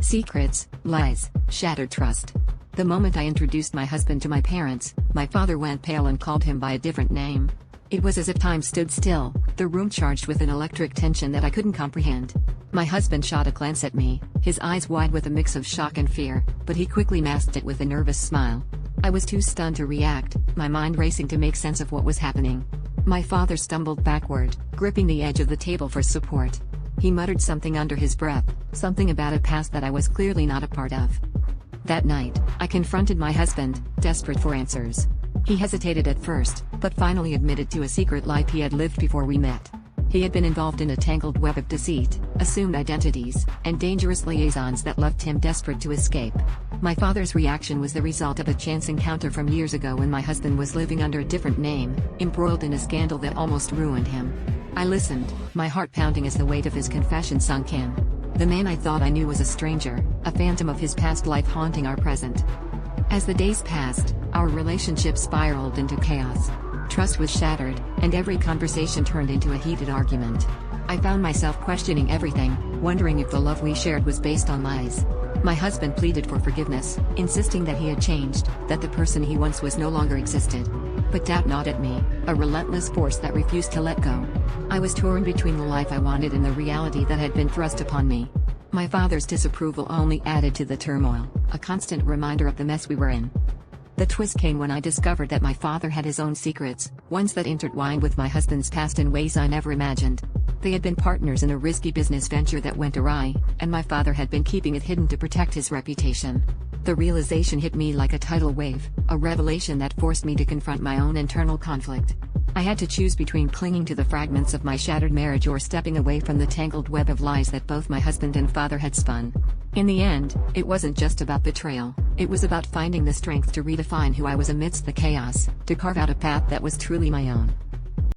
Secrets, lies, shattered trust. The moment I introduced my husband to my parents, my father went pale and called him by a different name. It was as if time stood still, the room charged with an electric tension that I couldn't comprehend. My husband shot a glance at me, his eyes wide with a mix of shock and fear, but he quickly masked it with a nervous smile. I was too stunned to react, my mind racing to make sense of what was happening. My father stumbled backward, gripping the edge of the table for support. He muttered something under his breath, something about a past that I was clearly not a part of. That night, I confronted my husband, desperate for answers. He hesitated at first, but finally admitted to a secret life he had lived before we met. He had been involved in a tangled web of deceit, assumed identities, and dangerous liaisons that left him desperate to escape. My father's reaction was the result of a chance encounter from years ago when my husband was living under a different name, embroiled in a scandal that almost ruined him. I listened, my heart pounding as the weight of his confession sunk in. The man I thought I knew was a stranger, a phantom of his past life haunting our present. As the days passed, our relationship spiraled into chaos. Trust was shattered, and every conversation turned into a heated argument. I found myself questioning everything, wondering if the love we shared was based on lies. My husband pleaded for forgiveness, insisting that he had changed, that the person he once was no longer existed. But doubt gnawed at me, a relentless force that refused to let go. I was torn between the life I wanted and the reality that had been thrust upon me. My father's disapproval only added to the turmoil, a constant reminder of the mess we were in. The twist came when I discovered that my father had his own secrets, ones that intertwined with my husband's past in ways I never imagined. They had been partners in a risky business venture that went awry, and my father had been keeping it hidden to protect his reputation. The realization hit me like a tidal wave, a revelation that forced me to confront my own internal conflict. I had to choose between clinging to the fragments of my shattered marriage or stepping away from the tangled web of lies that both my husband and father had spun. In the end, it wasn't just about betrayal, it was about finding the strength to redefine who I was amidst the chaos, to carve out a path that was truly my own.